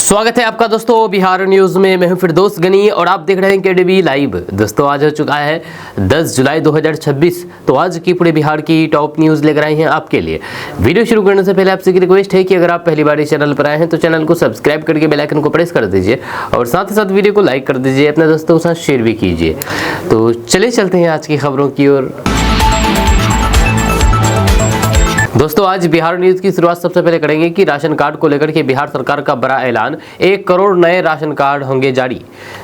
स्वागत है आपका दोस्तों बिहार न्यूज में। मैं हूं फिरदौस गनी और आप देख रहे हैं केडीवी लाइव। दोस्तों आज हो चुका है 10 जुलाई 2026। तो आज की पूरे बिहार की टॉप न्यूज लेकर आए हैं आपके लिए। वीडियो शुरू करने से पहले आपसे की रिक्वेस्ट है कि अगर आप पहली बार इस चैनल पर आए हैं तो चैनल को सब्सक्राइब करके बेल आइकन को प्रेस कर दीजिए और साथ ही साथ वीडियो को लाइक कर दीजिए, अपने दोस्तों के साथ शेयर भी कीजिए। तो चलिए चलते हैं आज की खबरों की ओर। दोस्तों आज बिहार न्यूज की शुरुआत सबसे पहले करेंगे कि राशन कार्ड को लेकर के बिहार सरकार का बड़ा ऐलान। 1 करोड़ नए राशन कार्ड होंगे जारी।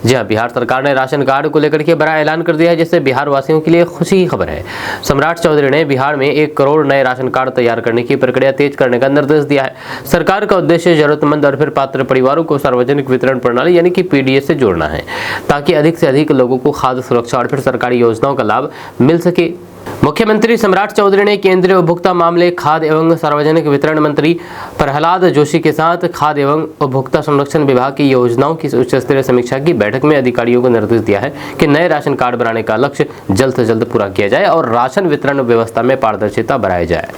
जी हां, बिहार सरकार ने राशन कार्ड को लेकर के बड़ा ऐलान कर दिया है, जिससे बिहार वासियों के लिए खुशी की खबर है। सम्राट चौधरी ने बिहार में 1 करोड़ नए राशन कार्ड तैयार करने की प्रक्रिया तेज करने का निर्देश दिया है। सरकार का उद्देश्य जरूरतमंद और फिर पात्र परिवारों को सार्वजनिक वितरण प्रणाली यानी कि पीडीएस से जोड़ना है, ताकि अधिक से अधिक लोगों को खाद्य सुरक्षा और फिर सरकारी योजनाओं का लाभ मिल सके। मुख्यमंत्री सम्राट चौधरी ने केंद्रीय उपभोक्ता मामले, खाद्य एवं सार्वजनिक वितरण मंत्री प्रहलाद जोशी के साथ खाद्य एवं उपभोक्ता संरक्षण विभाग की योजनाओं की उच्च स्तरीय समीक्षा की बैठक में अधिकारियों को निर्देश दिया है कि नए राशन कार्ड बनाने का लक्ष्य जल्द से जल्द पूरा किया जाए और राशन वितरण व्यवस्था में पारदर्शिता बढ़ाई जाए।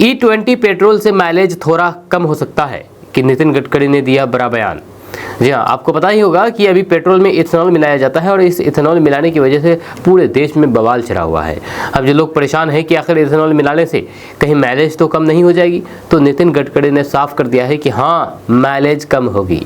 E20 पेट्रोल से माइलेज थोड़ा कम हो सकता है कि नितिन गडकरी ने दिया बड़ा बयान। जी हाँ, आपको पता ही होगा कि अभी पेट्रोल में इथेनॉल मिलाया जाता है और इस इथेनॉल मिलाने की वजह से पूरे देश में बवाल छिड़ा हुआ है। अब जो लोग परेशान हैं कि आखिर इथेनॉल मिलाने से कहीं माइलेज तो कम नहीं हो जाएगी, तो नितिन गडकरी ने साफ कर दिया है कि हाँ, माइलेज कम होगी।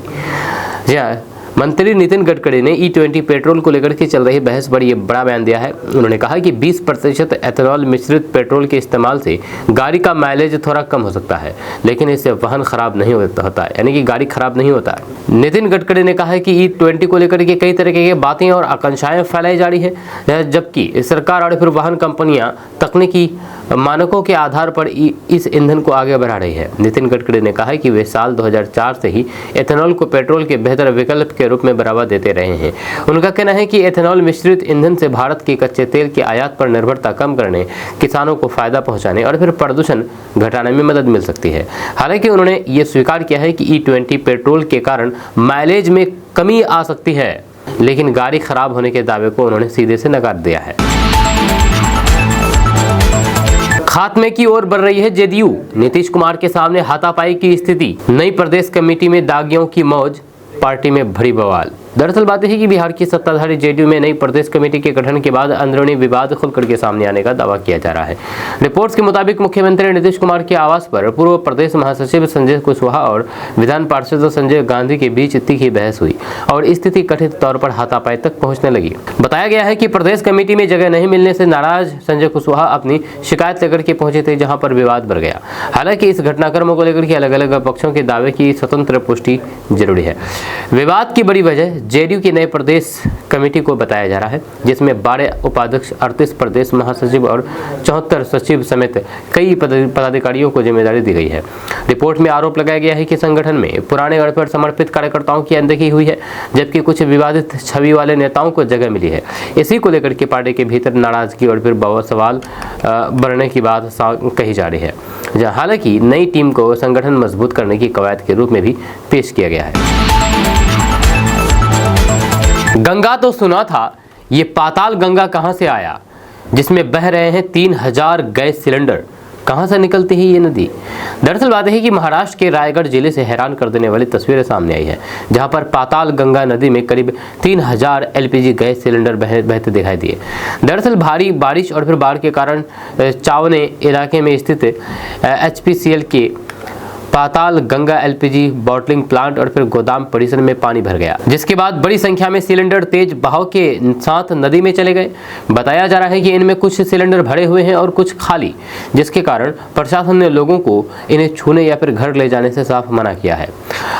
जी हाँ, मंत्री नितिन गडकरी ने E20 पेट्रोल को लेकर के चल रही बहस पर ये बड़ा बयान दिया है। उन्होंने कहा कि 20% एथेनॉल मिश्रित पेट्रोल के इस्तेमाल से गाड़ी का माइलेज थोड़ा कम हो सकता है, लेकिन इससे वाहन खराब नहीं होता है, यानी कि गाड़ी खराब नहीं होता है। नितिन गडकरी ने कहा है कि E20 को लेकर के कई तरह की बातें और आकांक्षाएं फैलाई जा रही है, जबकि सरकार और फिर वाहन कंपनियां तकनीकी मानकों के आधार पर इस ईंधन को आगे बढ़ा रही है। नितिन गडकरी ने कहा है कि वे साल 2004 से ही एथेनॉल को पेट्रोल के बेहतर विकल्प के रूप में बढ़ावा देते रहे हैं। उनका कहना है कि एथेनॉल मिश्रित ईंधन से भारत की कच्चे तेल की आयात पर निर्भरता कम करने, किसानों को फायदा पहुंचाने और फिर प्रदूषण घटाने में मदद मिल सकती है। हालांकि उन्होंने ये स्वीकार किया है कि E20 पेट्रोल के कारण माइलेज में कमी आ सकती है, लेकिन गाड़ी खराब होने के दावे को उन्होंने सीधे से नकार दिया है। खात्मे की ओर बढ़ रही है जेडीयू। नीतीश कुमार के सामने हाथापाई की स्थिति। नई प्रदेश कमेटी में दागियों की मौज, पार्टी में भरी बवाल। दरअसल बात है कि बिहार की सत्ताधारी जेडीयू में नई प्रदेश कमेटी के गठन के बाद अंदरूनी विवाद खुलकर के सामने आने का दावा किया जा रहा है। रिपोर्ट्स के मुताबिक मुख्यमंत्री नीतीश कुमार के आवास पर पूर्व प्रदेश महासचिव संजय कुशवाहा और विधान पार्षद संजय गांधी के बीच तीखी बहस हुई और स्थिति कथित तौर पर हाथापाई तक पहुंचने लगी। बताया गया है कि प्रदेश कमेटी में जगह नहीं मिलने से नाराज संजय कुशवाहा अपनी शिकायत लेकर के पहुंचे थे, जहां पर विवाद बढ़ गया। हालांकि इस घटनाक्रमों को लेकर के अलग अलग पक्षों के दावे की स्वतंत्र पुष्टि जरूरी है। विवाद की बड़ी वजह जेडीयू की नए प्रदेश कमेटी को बताया जा रहा है, जिसमें 12 उपाध्यक्ष, 38 प्रदेश महासचिव और 74 सचिव समेत कई पदाधिकारियों को जिम्मेदारी दी गई है। रिपोर्ट में आरोप लगाया गया है कि संगठन में पुराने और फिर समर्पित कार्यकर्ताओं की अनदेखी हुई है, जबकि कुछ विवादित छवि वाले नेताओं को जगह मिली है। इसी को लेकर के पार्टी के भीतर नाराजगी और फिर सवाल बढ़ने की बात कही जा रही है, जहाँ हालांकि नई टीम को संगठन मजबूत करने की कवायद के रूप में भी पेश किया गया है। गंगा तो सुना था, ये पाताल गंगा कहां से आया, जिसमें बह रहे हैं 3000 गैस सिलेंडर। कहां से निकलती है ये नदी? दरअसल बात है कि महाराष्ट्र के रायगढ़ जिले से हैरान कर देने वाली तस्वीरें सामने आई है, जहां पर पाताल गंगा नदी में करीब 3000 LPG गैस सिलेंडर बहते दिखाई दिए। दरअसल भारी बारिश और फिर बाढ़ के कारण चावने इलाके में स्थित HPCL के पाताल गंगा LPG बॉटलिंग प्लांट और फिर गोदाम परिसर में पानी भर गया, जिसके बाद बड़ी संख्या में सिलेंडर तेज बहाव के साथ नदी में चले गए। बताया जा रहा है कि इनमें कुछ सिलेंडर भरे हुए हैं और कुछ खाली, जिसके कारण प्रशासन ने लोगों को इन्हें छूने या फिर घर ले जाने से साफ मना किया है।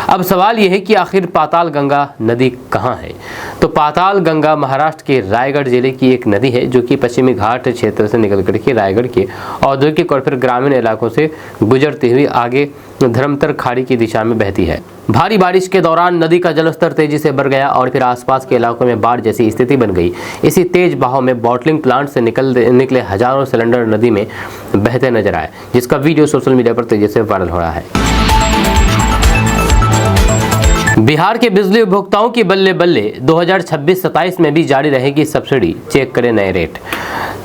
अब सवाल यह है कि आखिर पाताल गंगा नदी कहाँ है? तो पाताल गंगा महाराष्ट्र के रायगढ़ जिले की एक नदी है, जो कि पश्चिमी घाट क्षेत्र से निकल करके रायगढ़ के औद्योगिक और फिर ग्रामीण इलाकों से गुजरती हुई आगे धर्मतर खाड़ी की दिशा में बहती है। भारी बारिश के दौरान नदी का जलस्तर तेजी से बढ़ गया और फिर आसपास के इलाकों में बाढ़ जैसी स्थिति बन गई। इसी तेज बहाव में बॉटलिंग प्लांट से निकले हजारों सिलेंडर नदी में बहते नजर आए, जिसका वीडियो सोशल मीडिया पर तेजी से वायरल हो रहा है। बिहार के बिजली उपभोक्ताओं की बल्ले बल्ले 2026-27 में भी जारी रहेगी सब्सिडी, चेक करें नए रेट।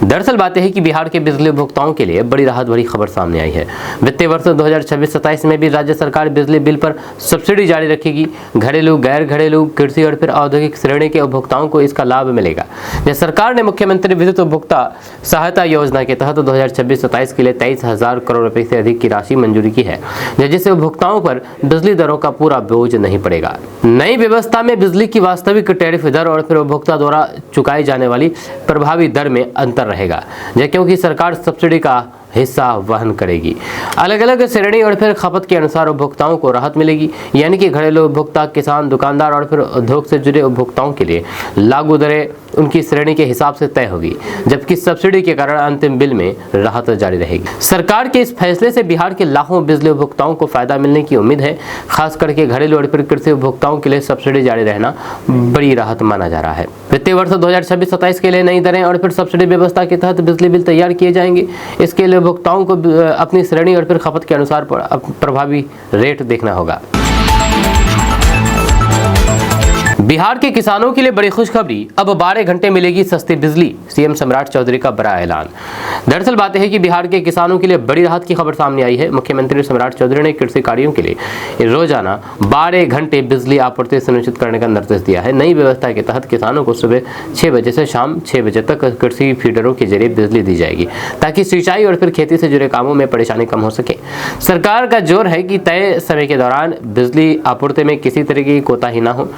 दरअसल बात है कि बिहार के बिजली उपभोक्ताओं के लिए बड़ी राहत भरी खबर सामने आई है। वित्तीय वर्ष 2026-27 में भी राज्य सरकार बिजली बिल पर सब्सिडी जारी रखेगी। घरेलू, गैर घरेलू, कृषि और फिर औद्योगिक श्रेणी के उपभोक्ताओं को इसका लाभ मिलेगा। सरकार ने मुख्यमंत्री विद्युत उपभोक्ता सहायता योजना के तहत 2026-27 के लिए 23,000 करोड़ रुपए से अधिक की राशि मंजूरी की है, जिससे उपभोक्ताओं पर बिजली दरों का पूरा बोझ नहीं पड़ेगा। नई व्यवस्था में बिजली की वास्तविक टैरिफ दर और फिर उपभोक्ता द्वारा चुकाई जाने वाली प्रभावी दर में अंतर रहेगा, क्योंकि सरकार सब्सिडी का हिस्सा वहन करेगी। अलग अलग श्रेणी और फिर खपत के अनुसार उपभोक्ताओं को राहत मिलेगी, यानी कि घरेलू उपभोक्ता, किसान, दुकानदार और फिर उद्योग से जुड़े उपभोक्ताओं के लिए लागू दरें उनकी श्रेणी के हिसाब से तय होगी, जबकि सब्सिडी के कारण अंतिम बिल में राहत जारी रहेगी। सरकार के इस फैसले से बिहार के लाखों बिजली उपभोक्ताओं को फायदा मिलने की उम्मीद है। खास करके घरेलू और फिर कृषि उपभोक्ताओं के लिए सब्सिडी जारी रहना बड़ी राहत माना जा रहा है। वित्तीय वर्ष 2026-27 के लिए नई दरें और फिर सब्सिडी व्यवस्था के तहत बिजली बिल तैयार किए जाएंगे। इसके लिए उपभोक्ताओं को अपनी श्रेणी और फिर खपत के अनुसार प्रभावी रेट देखना होगा। बिहार के किसानों के लिए बड़ी खुशखबरी, अब 12 घंटे मिलेगी सस्ती बिजली। सीएम सम्राट चौधरी का बड़ा ऐलान। दरअसल बात है कि बिहार के किसानों के लिए बड़ी राहत की खबर सामने आई है। मुख्यमंत्री सम्राट चौधरी ने कृषि कार्यों के लिए रोजाना 12 घंटे बिजली आपूर्ति सुनिश्चित करने का निर्देश दिया है। नई व्यवस्था के तहत किसानों को सुबह 6 बजे से शाम 6 बजे तक कृषि फीडरों के जरिए बिजली दी जाएगी, ताकि सिंचाई और फिर खेती से जुड़े कामों में परेशानी कम हो सके। सरकार का जोर है कि तय समय के दौरान बिजली आपूर्ति में किसी तरह की कोताही न हो।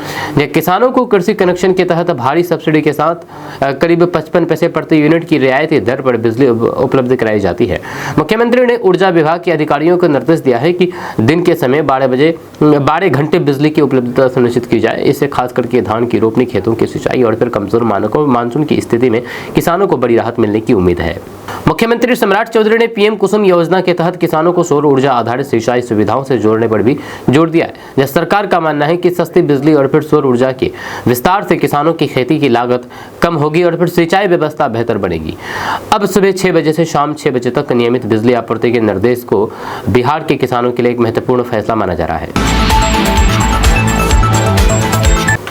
किसानों को कृषि कनेक्शन के तहत भारी सब्सिडी के साथ करीब 55 पैसे प्रति यूनिट की रियायती दर पर बिजली उपलब्ध कराई जाती है। मुख्यमंत्री ने ऊर्जा विभाग के अधिकारियों को निर्देश दिया है कि दिन के समय 12 घंटे बिजली की उपलब्धता सुनिश्चित की जाए। इससे खास करके धान की रोपनी, खेतों की सिंचाई और फिर कमजोर मानसून की स्थिति में किसानों को बड़ी राहत मिलने की उम्मीद है। मुख्यमंत्री सम्राट चौधरी ने पीएम कुसुम योजना के तहत किसानों को सौर ऊर्जा आधारित सिंचाई सुविधाओं से जोड़ने पर भी जोर दिया है। सरकार का मानना है कि सस्ती बिजली और फिर सौर ऊर्जा के विस्तार से किसानों की खेती की लागत कम होगी और फिर सिंचाई व्यवस्था बेहतर बनेगी। अब सुबह 6 बजे से शाम 6 बजे तक नियमित बिजली आपूर्ति के निर्देश को बिहार के किसानों के लिए एक महत्वपूर्ण फैसला माना जा रहा है।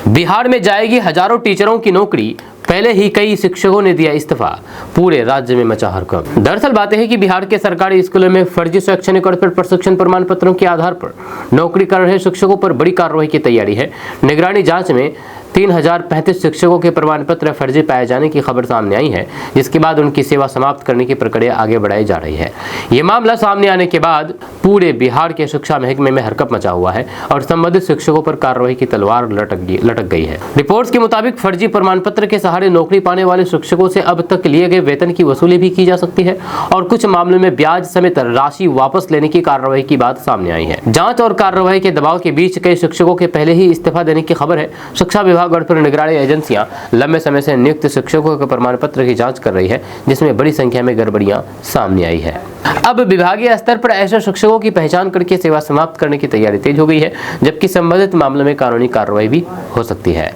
बिहार में जाएगी हजारों टीचरों की नौकरी, पहले ही कई शिक्षकों ने दिया इस्तीफा, पूरे राज्य में मचा हड़कंप। दरअसल बात है कि बिहार के सरकारी स्कूलों में फर्जी शैक्षणिक और फिर प्रशिक्षण प्रमाण पत्रों के आधार पर नौकरी कर रहे शिक्षकों पर बड़ी कार्रवाई की तैयारी है। निगरानी जांच में 3035 शिक्षकों के प्रमाण पत्र फर्जी पाए जाने की खबर सामने आई है, जिसके बाद उनकी सेवा समाप्त करने की प्रक्रिया आगे बढ़ाई जा रही है। ये मामला सामने आने के बाद पूरे बिहार के शिक्षा महकमे में हरकत मचा हुआ है और संबंधित शिक्षकों पर कार्रवाई की तलवार लटक गई है। रिपोर्ट्स के मुताबिक फर्जी प्रमाण पत्र के सहारे नौकरी पाने वाले शिक्षकों से अब तक लिए गए वेतन की वसूली भी की जा सकती है और कुछ मामलों में ब्याज समेत राशि वापस लेने की कार्रवाई की बात सामने आई है। जांच और कार्रवाई के दबाव के बीच कई शिक्षकों के पहले ही इस्तीफा देने की खबर है। शिक्षा विभाग और फिर निगरानी एजेंसियां लंबे समय से नियुक्त शिक्षकों के प्रमाण पत्र की जांच कर रही है, जिसमें बड़ी संख्या में गड़बड़ियां सामने आई है। अब विभागीय स्तर पर ऐसे शिक्षकों की पहचान करके सेवा समाप्त करने की तैयारी तेज हो गई है, जबकि संबंधित मामलों में कानूनी कार्रवाई भी हो सकती है।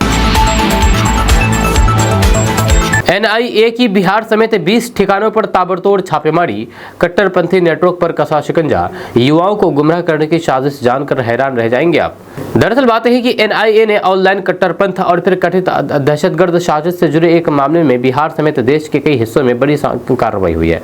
एनआईए की बिहार समेत 20 ठिकानों पर ताबड़तोड़ छापेमारी, कट्टरपंथी नेटवर्क पर कसा शिकंजा, युवाओं को गुमराह करने की साजिश जानकर हैरान रह जाएंगे आप। दरअसल बात है कि एनआईए ने ऑनलाइन कट्टरपंथ और फिर कथित दहशतगर्द साजिश से जुड़े एक मामले में बिहार समेत देश के कई हिस्सों में बड़ी कार्रवाई हुई है।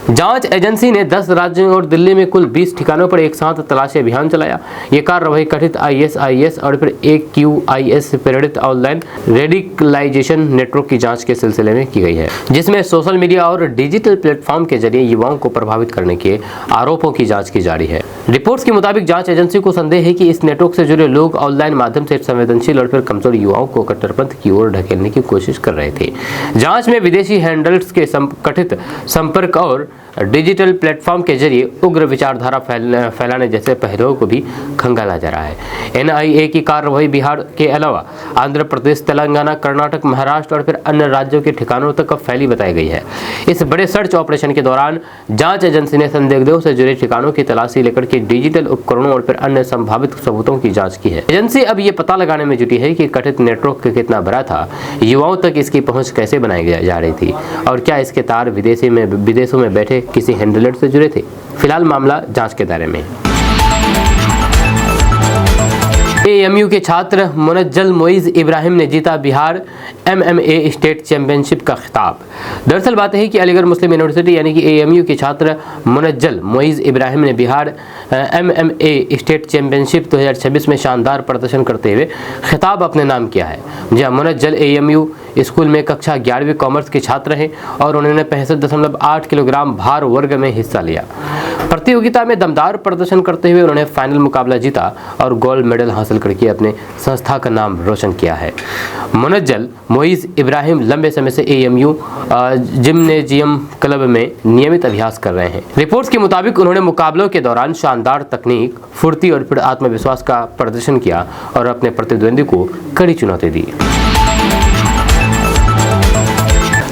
जांच एजेंसी ने 10 राज्यों और दिल्ली में कुल 20 ठिकानों पर एक साथ तलाशी अभियान चलाया। ये कार्रवाई कथित आईएसआईएस और फिर AQIS प्रेरित ऑनलाइन रेडिकलाइजेशन नेटवर्क की जांच के सिलसिले में की गई है, जिसमें सोशल मीडिया और डिजिटल प्लेटफॉर्म के जरिए युवाओं को प्रभावित करने के आरोपों की जांच की जा रही है। रिपोर्ट्स के मुताबिक जांच एजेंसी को संदेह है कि इस नेटवर्क से जुड़े लोग ऑनलाइन माध्यम से संवेदनशील और फिर कमजोर युवाओं को कट्टरपंथ की ओर ढकेलने की कोशिश कर रहे थे। जांच में विदेशी हैंडल्स के कथित संपर्क और डिजिटल प्लेटफॉर्म के जरिए उग्र विचारधारा फैलाने जैसे पहलुओं को भी खंगाला जा रहा है। एनआईए की कार्रवाई बिहार के अलावा आंध्र प्रदेश, तेलंगाना, कर्नाटक, महाराष्ट्र और फिर अन्य राज्यों के ठिकानों तक फैली बताई गई है। इस बड़े सर्च ऑपरेशन के दौरान जांच एजेंसी ने संदिग्धों से जुड़े ठिकानों की तलाशी लेकर के डिजिटल उपकरणों और फिर अन्य संभावित सबूतों की जांच की है। एजेंसी अब ये पता लगाने में जुटी है कि कथित नेटवर्क कितना बड़ा था, युवाओं तक इसकी पहुंच कैसे बनाई जा रही थी और क्या इसके तार विदेशों में बैठे किसी हैंडलर से जुड़े थे। फिलहाल मामला जांच के दायरे में। एएमयू के छात्र मुनज्जल मोइज इब्राहिम ने जीता बिहार MMA स्टेट चैंपियनशिप का खिताब। दरअसल बात है कि अलीगढ़ मुस्लिम यूनिवर्सिटी यानी कि एएमयू के छात्र मुनज्जल मोइज इब्राहिम ने बिहार MMA स्टेट चैंपियनशिप 2026 में शानदार प्रदर्शन करते हुए खिताब अपने नाम किया है। जहां मुनज्जल एएमयू स्कूल में कक्षा 11वीं कॉमर्स के छात्र हैं और उन्होंने 65.8 किलोग्राम भार वर्ग में हिस्सा लिया। प्रतियोगिता में दमदार प्रदर्शन करते हुए उन्होंने फाइनल मुकाबला जीता और गोल्ड मेडल हासिल करके अपने संस्था का नाम रोशन किया है। मुनज्जल मोइज इब्राहिम लंबे समय से एएमयू जिम्नेजियम क्लब में नियमित अभ्यास कर रहे हैं। रिपोर्ट्स के मुताबिक उन्होंने मुकाबलों के दौरान शानदार तकनीक, फुर्ती और फिर आत्मविश्वास का प्रदर्शन किया और अपने प्रतिद्वंदी को कड़ी चुनौती दी।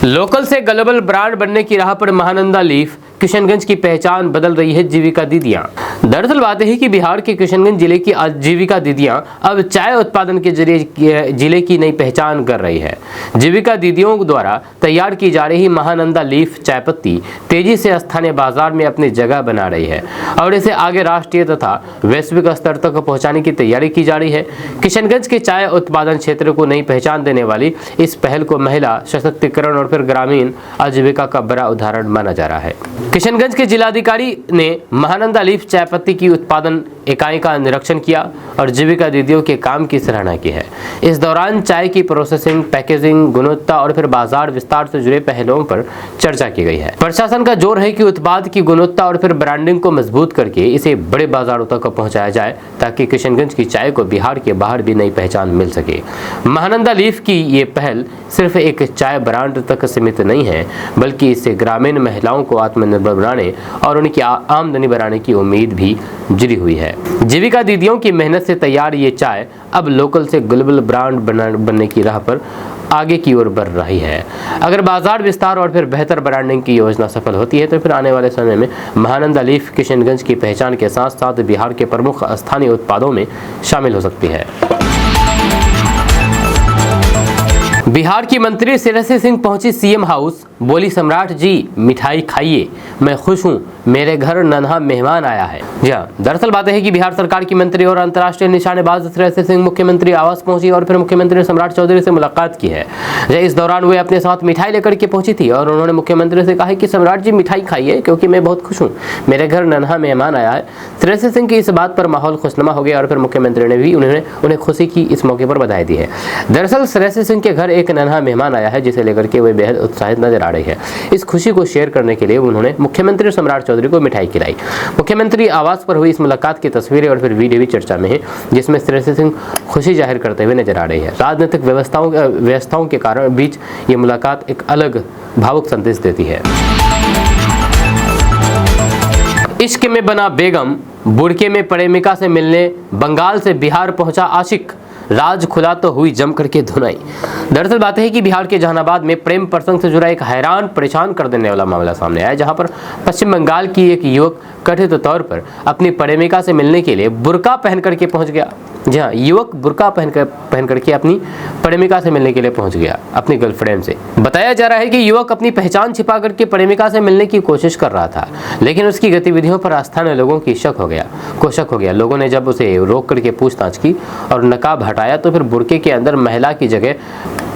लोकल से ग्लोबल ब्रांड बनने की राह पर महानंदा लीफ किशनगंज की पहचान बदल रही है जीविका दीदियां। दरअसल बात है कि बिहार के किशनगंज जिले की आजीविका दीदियां अब चाय उत्पादन के जरिए जिले की नई पहचान कर रही है। जीविका दीदियों द्वारा तैयार की जा रही महानंदा लीफ चाय पत्ती तेजी से स्थानीय बाजार में अपनी जगह बना रही है और इसे आगे राष्ट्रीय तथा वैश्विक स्तर तक पहुंचाने की तैयारी की जा रही है। किशनगंज के चाय उत्पादन क्षेत्र को नई पहचान देने वाली इस पहल को महिला सशक्तिकरण और फिर ग्रामीण आजीविका का बड़ा उदाहरण माना जा रहा है। किशनगंज के जिलाधिकारी ने महानंदा लीफ चाय पत्ती की उत्पादन इकाई का निरीक्षण किया और जीविका दीदियों के काम की सराहना की है। इस दौरान चाय की प्रोसेसिंग, पैकेजिंग, गुणवत्ता और फिर बाजार विस्तार से जुड़े पहलुओं पर चर्चा की गई है। प्रशासन का जोर है कि उत्पाद की गुणवत्ता और फिर ब्रांडिंग को मजबूत करके इसे बड़े बाजारों तक पहुंचाया जाए ताकि किशनगंज की चाय को बिहार के बाहर भी नई पहचान मिल सके। महानंदा लीफ की ये पहल सिर्फ एक चाय ब्रांड तक सीमित नहीं है, बल्कि इससे ग्रामीण महिलाओं को आत्मनिर्भर बनाने और उनकी आमदनी बढ़ाने की उम्मीद भी जुड़ी हुई है। जीविका दीदियों की मेहनत से तैयार ये चाय अब लोकल से ग्लोबल ब्रांड बनने की राह पर आगे की ओर बढ़ रही है। अगर बाजार विस्तार और फिर बेहतर ब्रांडिंग की योजना सफल होती है तो फिर आने वाले समय में महानंदा लीफ किशनगंज की पहचान के साथ साथ बिहार के प्रमुख स्थानीय उत्पादों में शामिल हो सकती है। बिहार की मंत्री श्रेयसी सिंह पहुंची सीएम हाउस, बोली सम्राट जी मिठाई खाइए, मैं खुश हूं, मेरे घर नन्हा मेहमान आया है। जी हाँ, दरअसल बात है कि बिहार सरकार की मंत्री और अंतर्राष्ट्रीय निशानेबाज श्रेयसी सिंह मुख्यमंत्री आवास पहुंची और फिर मुख्यमंत्री सम्राट चौधरी से मुलाकात की है। इस दौरान वे अपने साथ मिठाई लेकर के पहुंची थी और उन्होंने मुख्यमंत्री से कहा कि सम्राट जी मिठाई खाइए क्योंकि मैं बहुत खुश हूँ, मेरे घर नन्हा मेहमान आया है। श्रेयसी सिंह की इस बात पर माहौल खुशनुमा हो गया और फिर मुख्यमंत्री ने भी उन्हें खुशी की इस मौके पर बधाई दी है। दरअसल श्रेयसी सिंह के घर एक नन्हा मेहमान आया है जिसे लेकर के वे बेहद उत्साहित नजर आ रही है। इस खुशी को शेयर करने के लिए उन्होंने मुख्यमंत्री सम्राट चौधरी को मिठाई खिलाई। मुख्यमंत्री आवास पर हुई इस मुलाकात की तस्वीरें और फिर वीडियो भी चर्चा में है, जिसमें श्रेयसी सिंह खुशी जाहिर करते हुए नजर आ रही है। राजनीतिक व्यवस्थाओं के कारण बीच ये मुलाकात एक अलग भावुक संदेश देती है। इश्क में बना बेगम, बुड़के में प्रेमिका से मिलने बंगाल से बिहार पहुंचा आशिक, राज खुला तो हुई जमकर के धुनाई। दरअसल बात है कि बिहार के जहानाबाद में प्रेम प्रसंग से जुड़ा एक हैरान परेशान कर देने वाला मामला सामने आया, जहां पर पश्चिम बंगाल की एक युवक कथित तौर पर अपनी प्रेमिका से मिलने के लिए बुर्का पहन करके पहुंच गया। जी हाँ, युवक बुर्का पहन करके अपनी प्रेमिका से मिलने के लिए पहुंच गया अपनी गर्लफ्रेंड से। बताया जा रहा है कि युवक अपनी पहचान छिपा करके प्रेमिका से मिलने की कोशिश कर रहा था, लेकिन उसकी गतिविधियों पर स्थानीय लोगों की शक हो गया। लोगों ने जब उसे रोक करके पूछताछ की और नकाब हटाया तो फिर बुर्के के अंदर महिला की जगह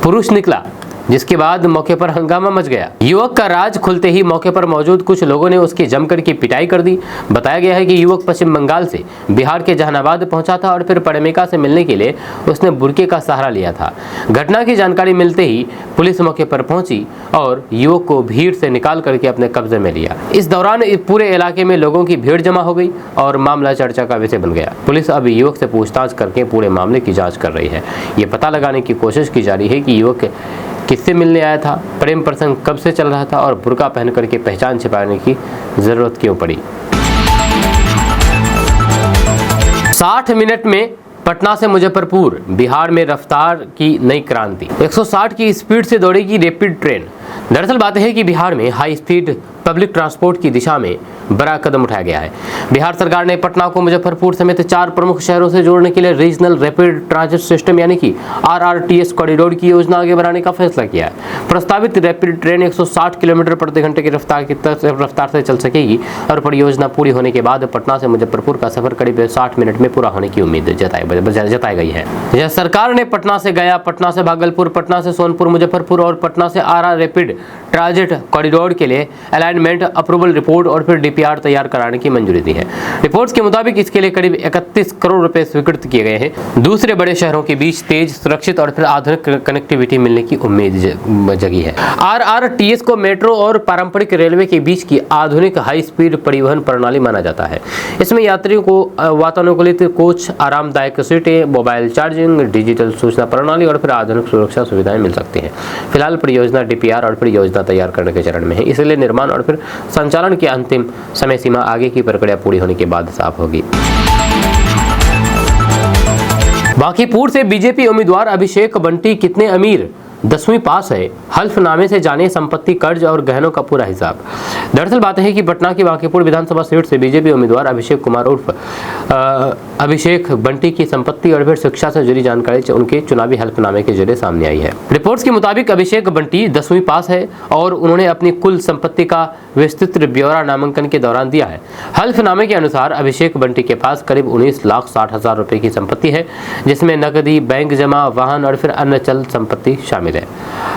पुरुष निकला, जिसके बाद मौके पर हंगामा मच गया। युवक का राज खुलते ही मौके पर मौजूद कुछ लोगों ने उसकी जमकर की पिटाई कर दी। बताया गया है कि युवक पश्चिम बंगाल से बिहार के जहानाबाद पहुंचा था और फिर प्रेमिका से मिलने के लिए उसने बुर्के का सहारा लिया था। घटना की जानकारी मिलते ही पुलिस मौके पर पहुंची और युवक को भीड़ से निकाल करके अपने कब्जे में लिया। इस दौरान पूरे इलाके में लोगों की भीड़ जमा हो गई और मामला चर्चा का विषय बन गया। पुलिस अब युवक से पूछताछ करके पूरे मामले की जाँच कर रही है। ये पता लगाने की कोशिश की जा रही है कि युवक किससे मिलने आया था, प्रेम प्रसंग कब से चल रहा था और बुर्का पहन करके पहचान छिपाने की जरूरत क्यों पड़ी। 60 मिनट में पटना से मुजफ्फरपुर, बिहार में रफ्तार की नई क्रांति। 160 की स्पीड से दौड़ेगी रैपिड ट्रेन। दरअसल बात है कि बिहार में हाई स्पीड पब्लिक ट्रांसपोर्ट की दिशा में बड़ा कदम उठाया गया है। बिहार सरकार ने पटना को मुजफ्फरपुर समेत 4 प्रमुख शहरों से जोड़ने के लिए रीजनल रैपिड ट्रांजिट सिस्टम यानी कि RRTS कॉरिडोर की योजना आगे बढ़ाने का फैसला किया है। प्रस्तावित रैपिड ट्रेन 160 किलोमीटर प्रति घंटे की रफ्तार से चल सकेगी और परियोजना पूरी होने के बाद पटना से मुजफ्फरपुर का सफर करीब 60 मिनट में पूरा होने की उम्मीद जताई गई है। यह सरकार ने पटना से गया, पटना से भागलपुर, पटना से सोनपुर, मुजफ्फरपुर और पटना से आरा रैपिड ट्रांजिट कॉरिडोर के लिए अलाइनमेंट, अप्रूवल रिपोर्ट और फिर DPR तैयार कराने की मंजूरी दी है। रिपोर्ट्स के मुताबिक इसके लिए करीब 31 करोड़ रुपए स्वीकृत किए गए हैं। दूसरे बड़े शहरों के बीच तेज, सुरक्षित और फिर आधुनिक कनेक्टिविटी मिलने की उम्मीद जगी है। RRTS को मेट्रो और पारंपरिक रेलवे के बीच की आधुनिक हाई स्पीड परिवहन प्रणाली माना जाता है। इसमें यात्रियों को वातानुकूलित कोच, आरामदायक सीटें, मोबाइल चार्जिंग, डिजिटल सूचना प्रणाली और फिर आधुनिक सुरक्षा सुविधाएं मिल सकती हैं। फिलहाल परियोजना DPR और फिर योजना तैयार करने के चरण में है, इसलिए निर्माण और फिर संचालन की अंतिम समय सीमा आगे की प्रक्रिया पूरी होने के बाद साफ होगी। बांकीपुर से बीजेपी उम्मीदवार अभिषेक बंटी कितने अमीर, 10वीं पास है, हल्फनामे से जाने संपत्ति, कर्ज और गहनों का पूरा हिसाब। दरअसल बात है कि पटना की बांकीपुर विधानसभा सीट से बीजेपी उम्मीदवार अभिषेक कुमार उर्फ अभिषेक बंटी की संपत्ति और फिर शिक्षा से जुड़ी जानकारी उनके चुनावी हल्फनामे के जरिए सामने आई है। रिपोर्ट्स के मुताबिक अभिषेक बंटी 10वीं पास है और उन्होंने अपनी कुल संपत्ति का विस्तृत ब्यौरा नामांकन के दौरान दिया है। हल्फनामे के अनुसार अभिषेक बंटी के पास करीब 19,60,000 रुपए की संपत्ति है, जिसमें नकदी, बैंक जमा, वाहन और फिर अन्य चल संपत्ति शामिल है।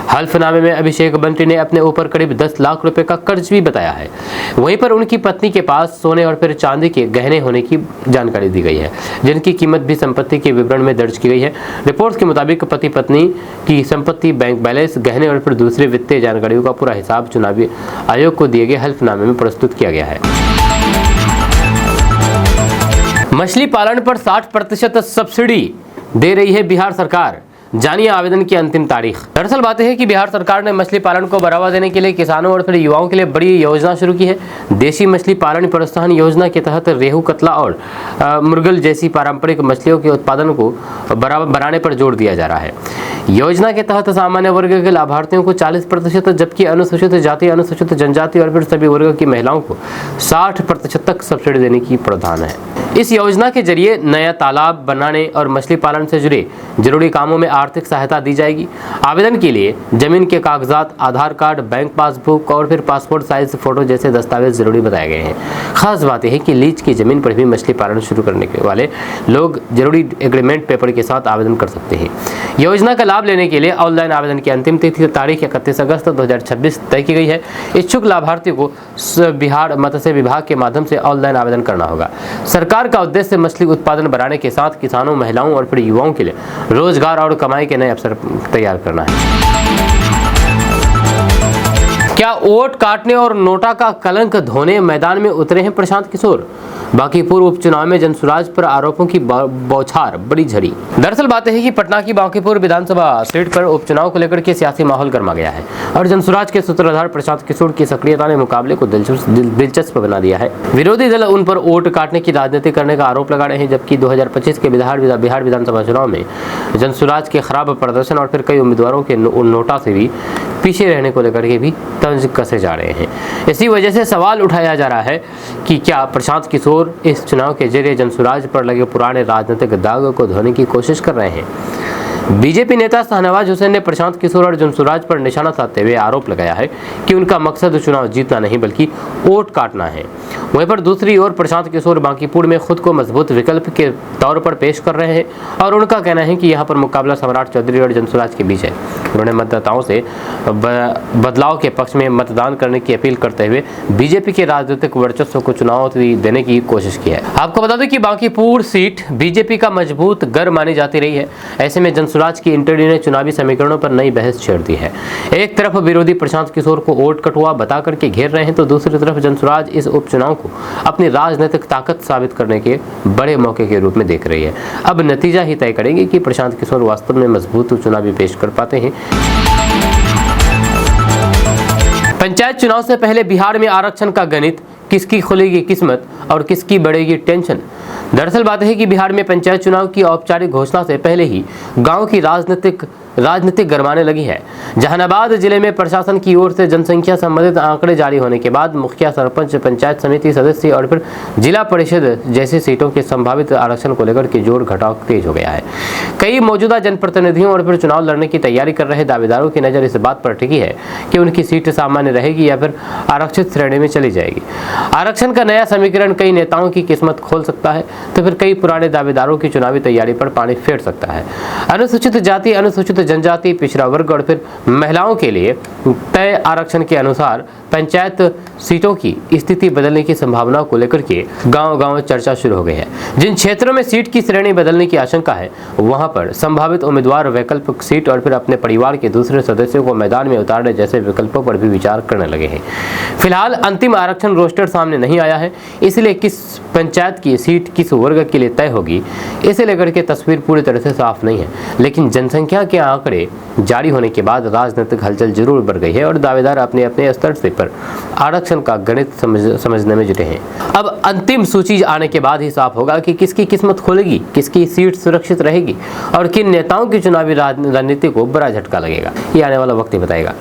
हल्फनामे में अभिषेक बंटी ने अपने ऊपर करीब 10 लाख रुपए का कर्ज भी बताया है। वहीं पर उनकी पत्नी के पास सोने और फिर चांदी के गहने होने की जानकारी दी गई है, जिनकी कीमत भी संपत्ति के विवरण में दर्ज की गई है। रिपोर्ट्स के मुताबिक पति पत्नी की संपत्ति, बैंक बैलेंस, गहने और फिर दूसरी वित्तीय जानकारियों का पूरा हिसाब चुनावी आयोग को दिए गए हल्फनामे में प्रस्तुत किया गया है। मछली पालन पर 60% सब्सिडी दे रही है बिहार सरकार, जानिए आवेदन की अंतिम तारीख। दरअसल बात है कि बिहार सरकार ने मछली पालन को बढ़ावा देने के लिए किसानों और फिर युवाओं के लिए बड़ी योजना शुरू की है। देशी मछली पालन प्रोत्साहन योजना के तहत रेहू, कतला और मुर्गल जैसी पारंपरिक मछलियों के उत्पादन को बढ़ाने पर जोर दिया जा रहा है। योजना के तहत सामान्य वर्ग के लाभार्थियों को 40%, जबकि अनुसूचित जाति, अनुसूचित जनजाति और फिर सभी वर्ग की महिलाओं को 60% तक सब्सिडी देने की प्रावधान है। इस योजना के जरिए नया तालाब बनाने और मछली पालन से जुड़े जरूरी कामों में आर्थिक सहायता दी जाएगी। आवेदन के लिए जमीन के कागजात, आधार कार्ड, बैंक पासबुक और फिर पासपोर्ट साइज फोटो जैसे दस्तावेज जरूरी बताए गए हैं। खास बात यह है कि लीज की जमीन पर भी मछली पालन शुरू करने के वाले लोग जरूरी एग्रीमेंट पेपर के साथ आवेदन कर सकते हैं। योजना का लाभ लेने के लिए ऑनलाइन आवेदन की अंतिम तारीख 31 अगस्त 2026 तय की गई है। इच्छुक लाभार्थी को बिहार मत्स्य विभाग के माध्यम से ऑनलाइन आवेदन करना होगा। सरकार का उद्देश्य मछली उत्पादन बढ़ाने के साथ किसानों, महिलाओं और फिर युवाओं के लिए रोजगार और कमाई के नए अवसर तैयार करना है। क्या वोट काटने और नोटा का कलंक धोने मैदान में उतरे हैं प्रशांत किशोर? बांकीपुर उपचुनाव में जनसुराज पर आरोपों की बौछार, बड़ी झड़ी। दरअसल बात है कि पटना की बांकीपुर विधानसभा सीट पर उपचुनाव को लेकर के सियासी माहौल गर्मा गया है और जनसुराज के सूत्रधार प्रशांत किशोर की सक्रियता ने मुकाबले को दिलचस्प बना दिया है। विरोधी दल उन पर वोट काटने की राजनीति करने का आरोप लगा रहे हैं, जबकि 2025 के बिहार विधानसभा चुनाव में जनसुराज के खराब प्रदर्शन और फिर कई उम्मीदवारों के नोटा से भी पीछे रहने को लेकर के भी तंज कसे जा रहे हैं। इसी वजह से सवाल उठाया जा रहा है कि क्या प्रशांत किशोर इस चुनाव के जरिए जनसुराज पर लगे पुराने राजनीतिक दाग को धोने की कोशिश कर रहे हैं। बीजेपी नेता शाहनवाज हुसैन ने प्रशांत किशोर और जनसुराज पर निशाना साधते हुए आरोप लगाया है कि उनका मकसद चुनाव जीतना नहीं बल्कि वोट काटना है। वहीं पर दूसरी ओर प्रशांत किशोर बांकीपुर में खुद को मजबूत विकल्प के तौर पर पेश कर रहे हैं और उनका कहना है कि यहाँ पर मुकाबला सम्राट चौधरी और जनसुराज के बीच है। उन्होंने मतदाताओं से बदलाव के पक्ष में मतदान करने की अपील करते हुए बीजेपी के राजनीतिक वर्चस्व को चुनौती देने की कोशिश की है। आपको बता दें कि बांकीपुर सीट बीजेपी का मजबूत गढ़ मानी जाती रही है। ऐसे में जनसुराज की इंटरव्यू ने चुनावी समीकरणों पर नई बहस छेड़ दी है। एक तरफ विरोधी प्रशांत किशोर को वोट कटुआ बता करके घेर रहे हैं, तो दूसरी तरफ जनसुराज इस उपचुनाव को अपनी राजनीतिक ताकत साबित करने के बड़े मौके के रूप में देख रही है। अब नतीजा ही तय करेंगे कि प्रशांत किशोर वास्तव में मजबूत चुनावी पेश कर पाते हैं। पंचायत चुनाव से पहले बिहार में आरक्षण का गणित, किसकी खुलेगी किस्मत और किसकी बढ़ेगी टेंशन। दरअसल बात है कि बिहार में पंचायत चुनाव की औपचारिक घोषणा से पहले ही गांव की राजनीतिक गरमाने लगी है। जहानाबाद जिले में प्रशासन की ओर से जनसंख्या संबंधित आंकड़े जारी होने के बाद मुखिया, सरपंच, पंचायत समिति सदस्य और फिर जिला परिषद जैसी सीटों के संभावित आरक्षण को लेकर के जोड़ घटाव तेज हो गया है। कई मौजूदा जनप्रतिनिधियों और फिर चुनाव लड़ने की तैयारी कर रहे दावेदारों की नजर इस बात पर टिकी है कि उनकी सीट सामान्य रहेगी या फिर आरक्षित श्रेणी में चली जाएगी। आरक्षण का नया समीकरण कई नेताओं की किस्मत खोल सकता है तो फिर कई पुराने दावेदारों की चुनावी तैयारी पर पानी फेर सकता है। अनुसूचित जाति, अनुसूचित जनजाति, पिछड़ा वर्ग और फिर महिलाओं के लिए तय आरक्षण के अनुसार पंचायत सीटों की स्थिति बदलने की संभावना को लेकर के गांव-गांव चर्चा शुरू हो गई है। जिन क्षेत्रों में सीट की श्रेणी बदलने की आशंका है वहां पर संभावित उम्मीदवार वैकल्पिक सीट और फिर अपने परिवार के दूसरे सदस्यों को मैदान में उतारने जैसे विकल्पों पर भी विचार करने लगे हैं। फिलहाल अंतिम आरक्षण रोस्टर सामने नहीं आया है, इसलिए किस पंचायत की सीट किस वर्ग के लिए तय होगी इसे लेकर के तस्वीर पूरी तरह से साफ नहीं है। लेकिन जनसंख्या के आंकड़े जारी होने के बाद राजनीतिक हलचल जरूर बढ़ गई है और दावेदार अपने अपने स्तर से पर आरक्षण का गणित समझने में जुटे हैं। अब अंतिम सूची आने के बाद ही साफ होगा कि किसकी किस्मत खुलेगी, किसकी सीट सुरक्षित रहेगी और किन नेताओं की चुनावी रणनीति को बड़ा झटका लगेगा। ये आने वाला वक्त ही बताएगा।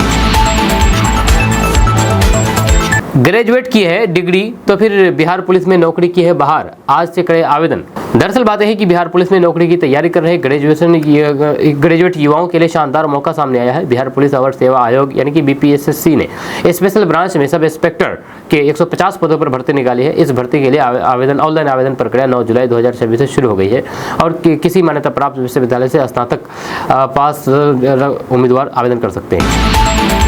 ग्रेजुएट की है डिग्री तो फिर बिहार पुलिस में नौकरी की है बहार, आज से करे आवेदन। दरअसल बात है कि बिहार पुलिस में नौकरी की तैयारी कर रहे ग्रेजुएट युवाओं के लिए शानदार मौका सामने आया है। बिहार पुलिस अवर सेवा आयोग यानी कि बीपीएससी ने स्पेशल ब्रांच में सब इंस्पेक्टर के 150 पदों पर भर्ती निकाली है। इस भर्ती के लिए ऑनलाइन आवेदन प्रक्रिया 9 जुलाई 2026 से शुरू हो गई है और किसी मान्यता प्राप्त विश्वविद्यालय से स्नातक पास उम्मीदवार आवेदन कर सकते हैं।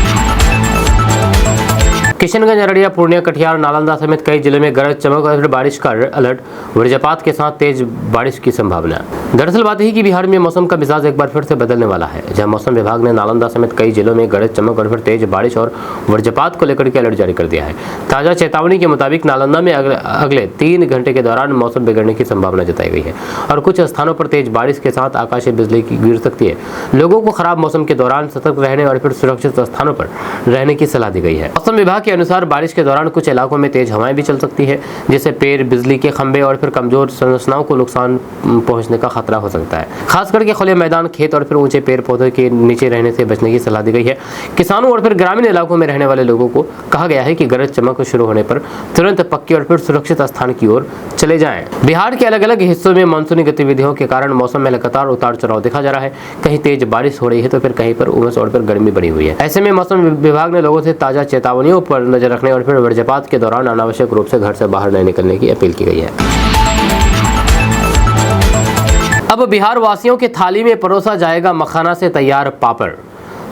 किशनगंज, अररिया, पूर्णिया, कटिहार, नालंदा समेत कई जिलों में गरज चमक और बारिश का अलर्ट, वज्रपात के साथ तेज बारिश की संभावना। दरअसल बात है कि बिहार में मौसम का मिजाज एक बार फिर से बदलने वाला है, जहां मौसम विभाग ने नालंदा समेत कई जिलों में गरज चमक और फिर तेज बारिश और वज्रपात को लेकर के अलर्ट जारी कर दिया है। ताजा चेतावनी के मुताबिक नालंदा में अगले 3 घंटे के दौरान मौसम बिगड़ने की संभावना जताई गई है और कुछ स्थानों पर तेज बारिश के साथ आकाशीय बिजली गिर सकती है। लोगों को खराब मौसम के दौरान सतर्क रहने और फिर सुरक्षित स्थानों पर रहने की सलाह दी गई है। मौसम विभाग के अनुसार बारिश के दौरान कुछ इलाकों में तेज हवाएं भी चल सकती है, जिससे पेड़, बिजली के खंभे और फिर कमजोर संरचनाओं को नुकसान पहुंचने का खतरा हो सकता है। खास करके खुले मैदान, खेत और फिर ऊंचे पेड़ पौधों के नीचे रहने से बचने की सलाह दी गई है। किसानों और फिर ग्रामीण इलाकों में रहने वाले लोगों को कहा गया है कि गरज चमक शुरू होने पर तुरंत पक्के और फिर सुरक्षित स्थान की ओर चले जाएं। बिहार के अलग अलग हिस्सों में मानसूनी गतिविधियों के कारण मौसम में लगातार उतार चढ़ाव देखा जा रहा है। कहीं तेज बारिश हो रही है तो फिर कहीं पर उमस और फिर गर्मी बनी हुई है। ऐसे में मौसम विभाग ने लोगों से ताजा चेतावनियों पर नजर रखने और फिर वज्रपात के दौरान अनावश्यक रूप से घर से बाहर नहीं निकलने की अपील की गई है। अब बिहार वासियों की थाली में परोसा जाएगा मखाना से तैयार पापड़।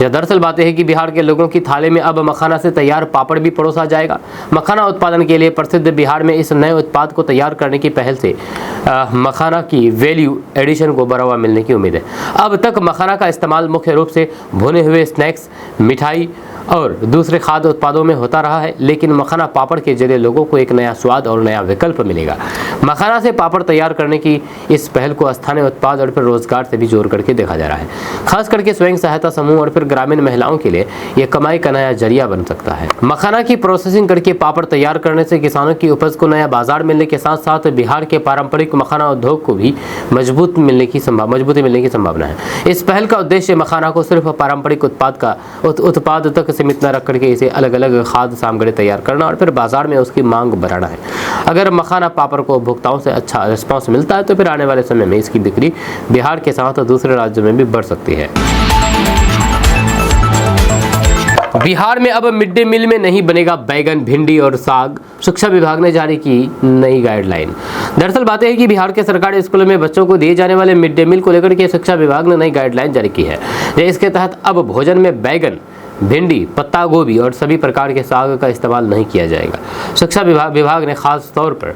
दरअसल बात यह है कि बिहार के लोगों की थाली में अब मखाना से तैयार पापड़ भी परोसा जाएगा। मखाना उत्पादन के लिए प्रसिद्ध बिहार में इस नए उत्पाद को तैयार करने की पहल से मखाना की वैल्यू एडिशन को बढ़ावा मिलने की उम्मीद है। अब तक मखाना का इस्तेमाल मुख्य रूप से भुने हुए स्नैक्स, मिठाई और दूसरे खाद्य उत्पादों में होता रहा है, लेकिन मखाना पापड़ के जरिए लोगों को एक नया स्वाद और नया विकल्प मिलेगा। मखाना से पापड़ तैयार करने की इस पहल को स्थानीय उत्पाद और फिर रोजगार से भी जोड़ करके देखा जा रहा है। खास करके स्वयं सहायता समूह और फिर ग्रामीण महिलाओं के लिए यह कमाई का नया जरिया बन सकता है। मखाना की प्रोसेसिंग करके पापड़ तैयार करने से किसानों की उपज को नया बाजार मिलने के साथ साथ बिहार के पारंपरिक मखाना उद्योग को भी मजबूती मिलने की संभावना है। इस पहल का उद्देश्य मखाना को सिर्फ पारंपरिक उत्पाद तक सीमित न रख करके इसे अलग अलग खाद्य सामग्री तैयार करना और फिर बाजार में उसकी मांग बढ़ाना है। अगर मखाना पापड़ को उपभोक्ताओं से अच्छा रिस्पांस मिलता है तो फिर आने वाले समय में इसकी बिक्री बिहार के साथ दूसरे राज्यों में भी बढ़ सकती है। बिहार में अब मिड डे मील में नहीं बनेगा बैगन, भिंडी और साग, शिक्षा विभाग ने जारी की नई गाइडलाइन। दरअसल बात है कि बिहार के सरकारी स्कूलों में बच्चों को दिए जाने वाले मिड डे मील को लेकर के शिक्षा विभाग ने नई गाइडलाइन जारी की है। इसके तहत अब भोजन में बैगन, भिंडी, पत्ता गोभी और सभी प्रकार के साग का इस्तेमाल नहीं किया जाएगा। शिक्षा विभाग ने खास तौर पर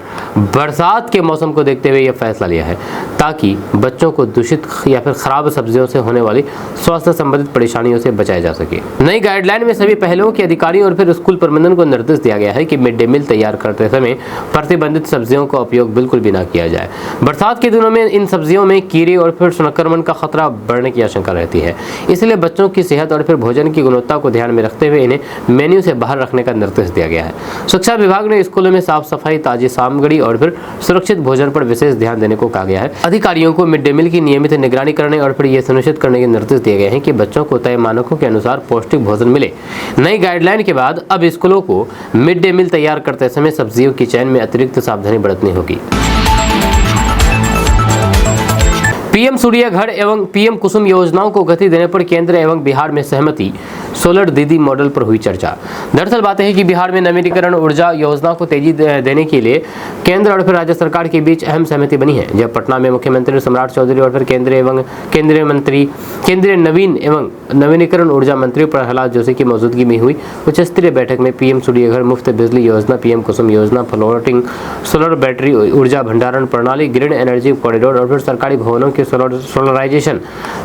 बरसात के मौसम को देखते हुए यह फैसला लिया है ताकि बच्चों को दूषित या फिर खराब सब्जियों से होने वाली स्वास्थ्य संबंधित परेशानियों से बचाया जा सके। नई गाइडलाइन में सभी पहलुओं के अधिकारियों और फिर स्कूल प्रबंधन को निर्देश दिया गया है कि मिड डे मील तैयार करते समय प्रतिबंधित सब्जियों का उपयोग बिल्कुल भी ना किया जाए। बरसात के दिनों में इन सब्जियों में कीड़े और फिर संक्रमण का खतरा बढ़ने की आशंका रहती है, इसलिए बच्चों की सेहत और फिर भोजन की गुणवत्ता को ध्यान में रखते हुए इन्हें मेन्यू से बाहर रखने का निर्देश दिया गया है। शिक्षा विभाग ने स्कूलों में साफ सफाई, ताजी सामग्री और फिर सुरक्षित भोजन पर विशेष ध्यान देने को कहा गया है। अधिकारियों को मिड डे मील की नियमित निगरानी करने और फिर यह सुनिश्चित करने के निर्देश दिए गए हैं कि बच्चों को तय मानकों के अनुसार पौष्टिक भोजन मिले। नई गाइडलाइन के बाद अब स्कूलों को मिड डे मील तैयार करते समय सब्जियों की चयन में अतिरिक्त सावधानी बरतनी होगी। पीएम सूर्य घर एवं पीएम कुसुम योजनाओं को गति देने पर केंद्र एवं बिहार में सहमति। सोलर दीदी मॉडल पर हुई चर्चा। दरअसल बात है कि बिहार में नवीनीकरण ऊर्जा योजना को तेजी देने के लिए केंद्र और फिर राज्य सरकार के बीच अहम सहमति बनी है। जब पटना में मुख्यमंत्री सम्राट चौधरी और फिर केंद्रीय नवीन एवं नवीनीकरण ऊर्जा मंत्री प्रहलाद जोशी की मौजूदगी में हुई उच्च स्तरीय बैठक में पीएम सूर्य घर, मुफ्त बिजली योजना, पीएम कुसुम योजना, फ्लोटिंग सोलर बैटरी ऊर्जा भंडारण प्रणाली, ग्रीन एनर्जी कॉरिडोर और फिर सरकारी भवनों के सोलराइजेशन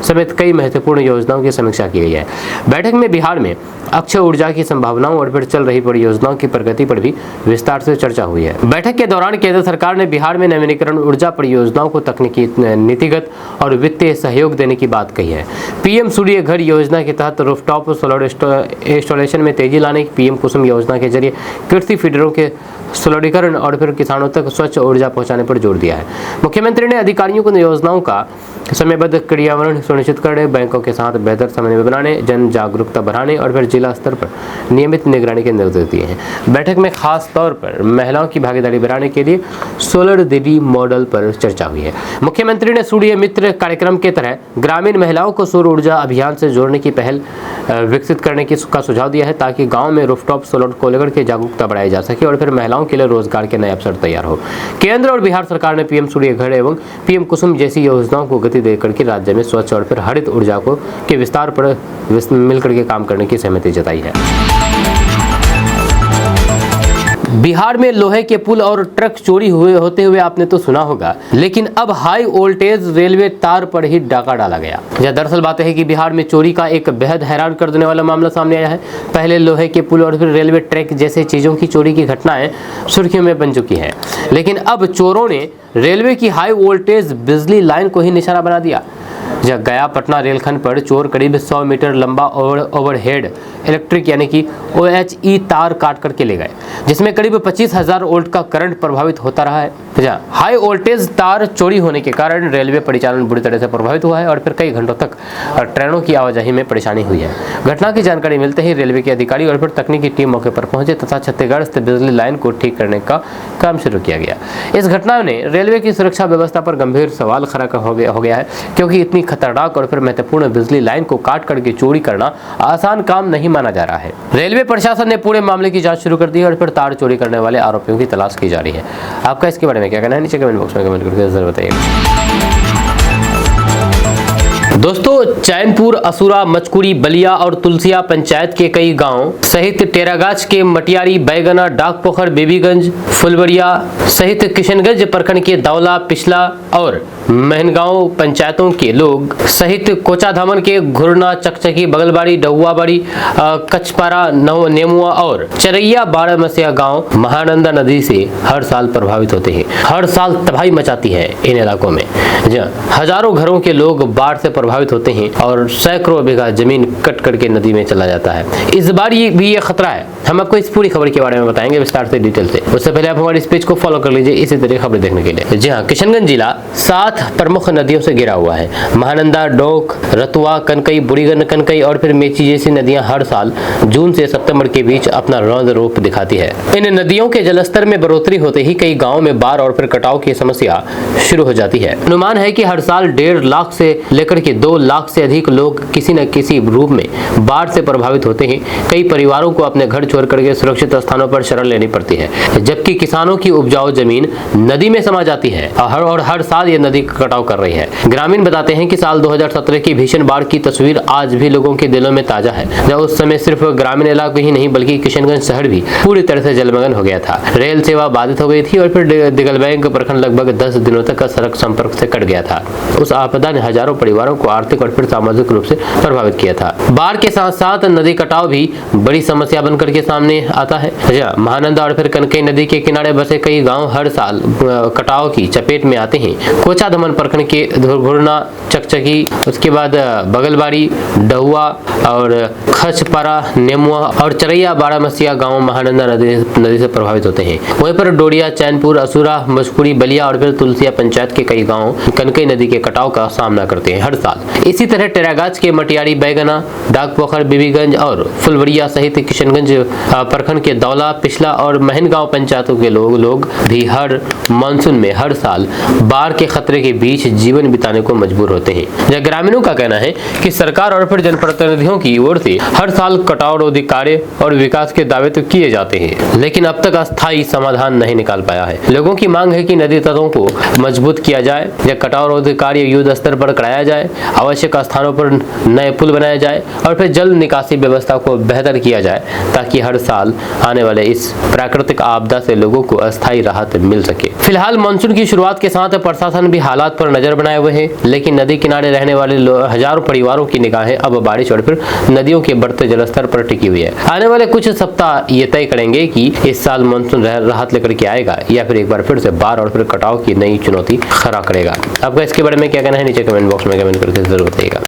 समेत कई महत्वपूर्ण योजनाओं की समीक्षा की गई है। बैठक में बिहार में अक्षय ऊर्जा की संभावनाओं और फिर चल रही परियोजनाओं की प्रगति पर भी विस्तार से चर्चा हुई है। बैठक के दौरान केंद्र सरकार ने बिहार में नवीनीकरण ऊर्जा परियोजनाओं को तकनीकी, नीतिगत और वित्तीय सहयोग देने की बात कही है। पीएम सूर्य घर योजना के तहत रूफटॉप सोलर इंस्टॉलेशन में तेजी लाने, पीएम कुसुम योजना के जरिए कृषि फीडरों के सोलरीकरण और फिर किसानों तक स्वच्छ ऊर्जा पहुंचाने पर जोर दिया है। मुख्यमंत्री ने अधिकारियों को योजनाओं का समयबद्ध क्रियान्वयन सुनिश्चित करने, बैंकों के साथ बेहतर समन्वय बनाने, जन जागरूकता बढ़ाने और फिर जिला स्तर पर नियमित निगरानी के निर्देश दिए हैं। बैठक में खास तौर पर महिलाओं की भागीदारी बढ़ाने के लिए सोलर दीदी मॉडल पर चर्चा हुई है। मुख्यमंत्री ने सूर्य मित्र कार्यक्रम के तरह ग्रामीण महिलाओं को सौर ऊर्जा अभियान से जोड़ने की पहल विकसित करने का सुझाव दिया है, ताकि गाँव में रूफटॉप सोलर को लेकर के जागरूकता बढ़ाई जा सके और फिर महिलाओं के लिए रोजगार के नए अवसर तैयार हो। केंद्र और बिहार सरकार ने पीएम सूर्य घर एवं पीएम कुसुम जैसी योजनाओं को गति देकर के राज्य में स्वच्छ और फिर हरित ऊर्जा के विस्तार पर मिलकर के काम करने की सहमति जताई है। बिहार में लोहे के पुल और ट्रक चोरी होते हुए आपने तो सुना होगा, लेकिन अब हाई वोल्टेज रेलवे तार पर ही डाका डाला गया। यह दरअसल बात है कि बिहार में चोरी का एक बेहद हैरान कर देने वाला मामला सामने आया है। पहले लोहे के पुल और फिर रेलवे ट्रैक जैसे चीजों की चोरी की घटनाएं सुर्खियों में बन चुकी हैं, लेकिन अब चोरों ने रेलवे की हाई वोल्टेज बिजली लाइन को ही निशाना बना दिया। जब गया पटना रेलखंड पर चोर करीब 100 मीटर लंबा ओवरहेड इलेक्ट्रिक यानी कि OHE तार काट करके ले गए, जिसमें करीब 25,000 वोल्ट का करंट प्रभावित होता रहा है। हाई वोल्टेज तार चोरी होने के कारण रेलवे परिचालन बुरी तरह से प्रभावित हुआ है और फिर कई घंटों तक ट्रेनों की आवाजाही में परेशानी हुई है। घटना की जानकारी मिलते ही रेलवे के अधिकारी और फिर तकनीकी टीम मौके पर पहुंचे तथा छत्तीसगढ़ स्थित बिजली लाइन को ठीक करने का काम शुरू किया गया। इस घटना ने रेलवे की सुरक्षा व्यवस्था पर गंभीर सवाल खड़ा हो गया है, क्योंकि इतनी खतरनाक और फिर महत्वपूर्ण बिजली लाइन को काट करके चोरी करना आसान काम नहीं माना जा रहा है। रेलवे प्रशासन ने पूरे मामले की जांच शुरू कर दी है और फिर तार चोरी करने वाले आरोपियों की तलाश की जा रही है। आपका इसके बारे में क्या कहना है, नीचे कमेंट बॉक्स में कमेंट करके जरूर बताइए। दोस्तों, चैनपुर, असुरा, मचकुरी, बलिया और तुलसिया पंचायत के कई गांव सहित टेरागाछ के मटियारी, बैगना, डाकपोखर, बेबीगंज, फुलबरिया सहित किशनगंज प्रखंड के दौला, पिछला और महनगांव पंचायतों के लोग सहित कोचाधामन के घुरना, चकचकी, बगलबाड़ी, डहुआबाड़ी, कचपारा, नेमुआ और चरैया बारहमसिया गांव महानंदा नदी से हर साल प्रभावित होते हैं। हर साल तबाही मचाती है इन इलाकों में। हजारों घरों के लोग बाढ़ से प्रभावित होते हैं और सैकड़ों बीघा जमीन कट करके नदी में चला जाता है। इस बार ये खतरा है। हम आपको इस पूरी खबर के बारे में बताएंगे विस्तार से, डिटेल से। उससे पहले आप हमारे इस पेज को फॉलो कर लीजिए इसी तरह खबर देखने के लिए। जी हाँ, किशनगंज जिला 7 प्रमुख नदियों से घिरा हुआ है। महानंदा, डोक, रतुआ, कनकई, बुढ़ीगंज कनकई और फिर मेची जैसी नदियां हर साल जून से सितंबर के बीच अपना रौद्र रूप दिखाती है। इन नदियों के जलस्तर में बढ़ोतरी होते ही कई गाँव में बाढ़ और फिर कटाव की समस्या शुरू हो जाती है। अनुमान है कि हर साल 1.5 लाख से लेकर के 2 लाख से अधिक लोग किसी न किसी रूप में बाढ़ से प्रभावित होते हैं। कई परिवारों को अपने घर छोड़ भर करके सुरक्षित स्थानों पर शरण लेनी पड़ती है, जबकि किसानों की उपजाऊ जमीन नदी में समा जाती है और हर साल ये नदी का कटाव कर रही है। ग्रामीण बताते हैं कि साल 2017 की भीषण बाढ़ की तस्वीर आज भी लोगों के दिलों में ताजा है, जब उस समय सिर्फ ग्रामीण इलाके ही नहीं बल्कि किशनगंज शहर भी पूरी तरह से जलमग्न हो गया था। रेल सेवा बाधित हो गई थी और फिर दिगलबैंक प्रखंड लगभग 10 दिनों तक सड़क संपर्क से कट गया था। उस आपदा ने हजारों परिवारों को आर्थिक और फिर सामाजिक रूप से प्रभावित किया था। बाढ़ के साथ साथ नदी कटाव भी बड़ी समस्या बनकर के सामने आता है। महानंदा और फिर कनकई नदी के किनारे बसे कई गांव हर साल कटाव की चपेट में आते हैं। कोचा दमन प्रखंड के धुरघुरना, चकचकी, उसके बाद बगलबाड़ी, डहुआ और खचपारा, नेमुआ और चरैया बारामसिया गांव महानंदा नदी से प्रभावित होते हैं। वहीं पर डोडिया, चैनपुर, असुरा, मस्कुरी, बलिया और फिर तुलसिया पंचायत के कई गांव कनकई नदी के कटाव का सामना करते हैं हर साल। इसी तरह टेरागाछ के मटियारी, बैगना, डाकपोखर, बीबीगंज और फुलवड़िया सहित किशनगंज प्रखंड के दौला, पिछला और महनगांव पंचायतों के लोग भी हर मानसून में हर साल बाढ़ के खतरे के बीच जीवन बिताने को मजबूर होते हैं। ग्रामीणों का कहना है कि सरकार और फिर जनप्रतिनिधियों की ओर से हर साल कटाव रोधी कार्य और विकास के दावे तो किए जाते हैं, लेकिन अब तक अस्थायी समाधान नहीं निकाल पाया है। लोगों की मांग है कि नदी तटों को मजबूत किया जाए या कटाव रोधी कार्य युद्ध स्तर पर कराया जाए, आवश्यक स्थानों पर नए पुल बनाए जाए और फिर जल निकासी व्यवस्था को बेहतर किया जाए, ताकि हर साल आने वाले इस प्राकृतिक आपदा से लोगों को अस्थायी राहत मिल सके। फिलहाल मानसून की शुरुआत के साथ प्रशासन भी हालात पर नजर बनाए हुए है, लेकिन नदी किनारे रहने वाले हजारों परिवारों की निगाहें अब बारिश और फिर नदियों के बढ़ते जलस्तर पर टिकी हुई है। आने वाले कुछ सप्ताह ये तय करेंगे कि इस साल मानसून राहत लेकर के आएगा या फिर एक बार फिर से बाढ़ और फिर कटाव की नई चुनौती खड़ा करेगा। आपका इसके बारे में क्या कहना है नीचे कमेंट बॉक्स में कमेंट करके जरूर बताइएगा।